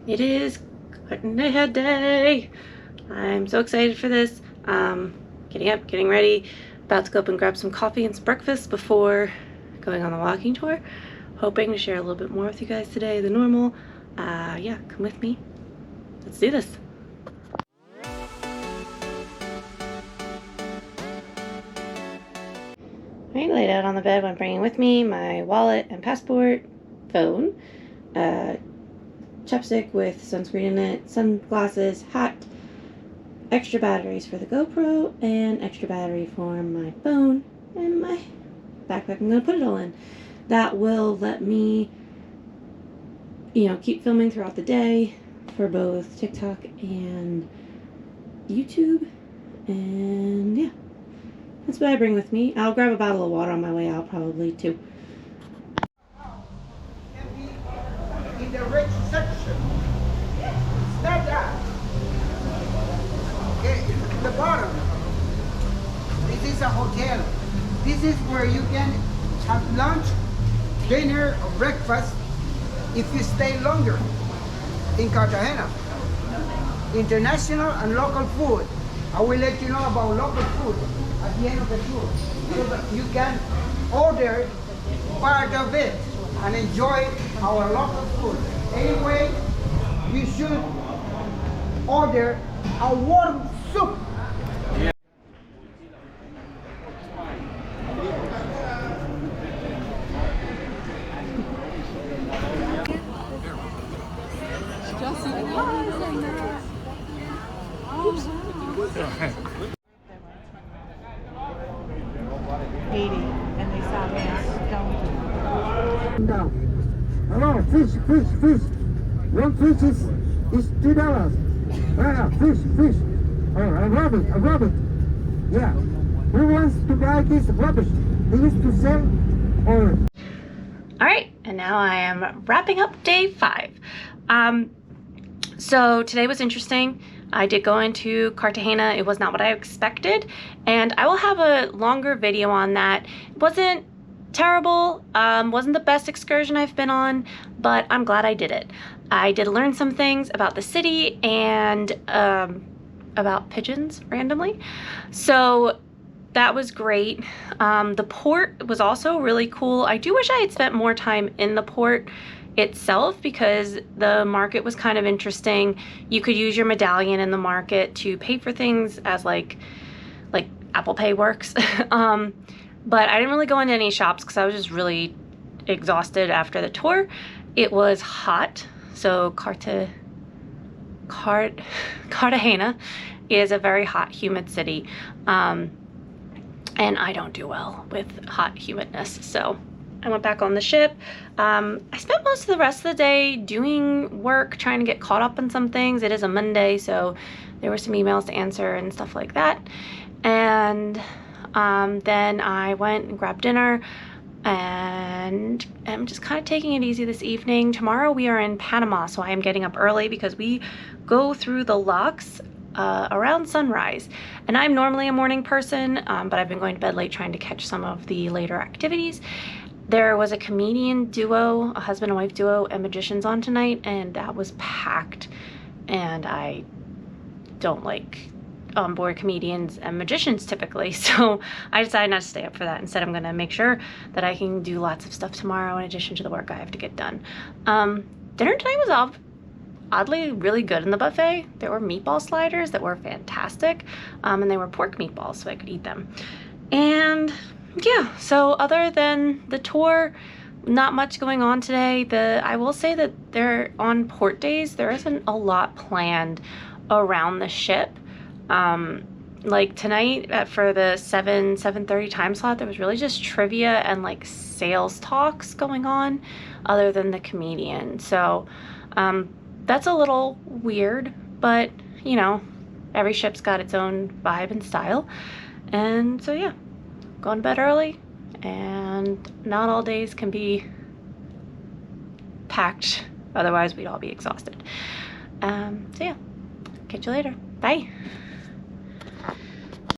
It is Cartagena day. I'm so excited for this. Getting up, getting ready, about to go up and grab some coffee and some breakfast before going on the walking tour. Hoping to share a little bit more with you guys today than normal. Yeah, come with me. Let's do this. Alright, laid out on the bed. I'm bringing with me my wallet and passport, phone, chapstick with sunscreen in it, sunglasses, hat, extra batteries for the GoPro, and extra battery for my phone, and my backpack I'm going to put it all in. That will let me, keep filming throughout the day for both TikTok and YouTube, and yeah. That's what I bring with me. I'll grab a bottle of water on my way out probably too. In the rich section. Not that. Okay, the bottom. This is a hotel. This is where you can have lunch, dinner, or breakfast if you stay longer in Cartagena. International and local food. I will let you know about local food at the end of the tour, so that you can order part of it and enjoy our local food. Anyway, you should order a warm soup. And they saw me Down. Hello, fish. One fish is $2. Fish. Oh, a rabbit. Yeah. Who wants to buy this rubbish? He used to sell or. Alright, and now I am wrapping up day 5. So today was interesting. I did go into Cartagena. It was not what I expected, and I will have a longer video on that. It wasn't terrible, wasn't the best excursion I've been on, but I'm glad I did it. I did learn some things about the city and about pigeons randomly, so that was great. The port was also really cool. I do wish I had spent more time in the port itself because the market was kind of interesting. You could use your medallion in the market to pay for things as like Apple Pay works. But I didn't really go into any shops because I was just really exhausted after the tour. It was hot, so Cartagena is a very hot, humid city, and I don't do well with hot humidness, so I went back on the ship. I spent most of the rest of the day doing work, trying to get caught up on some things. It is a Monday, so there were some emails to answer and stuff like that. And then I went and grabbed dinner, and I'm just kind of taking it easy this evening. Tomorrow we are in Panama, so I am getting up early because we go through the locks around sunrise. And I'm normally a morning person, but I've been going to bed late trying to catch some of the later activities. There was a comedian duo, a husband and wife duo, and magicians on tonight, and that was packed. And I don't like on-board comedians and magicians typically, so I decided not to stay up for that. Instead, I'm going to make sure that I can do lots of stuff tomorrow in addition to the work I have to get done. Dinner tonight was oddly really good in the buffet. There were meatball sliders that were fantastic, and they were pork meatballs, so I could eat them. And yeah, so other than the tour, not much going on today. I will say that on port days, there isn't a lot planned around the ship. Like tonight for the 7:30 time slot, there was really just trivia and like sales talks going on other than the comedian. So that's a little weird, but every ship's got its own vibe and style. And so yeah, going to bed early, and not all days can be packed, otherwise we'd all be exhausted. So yeah, catch you later. Bye.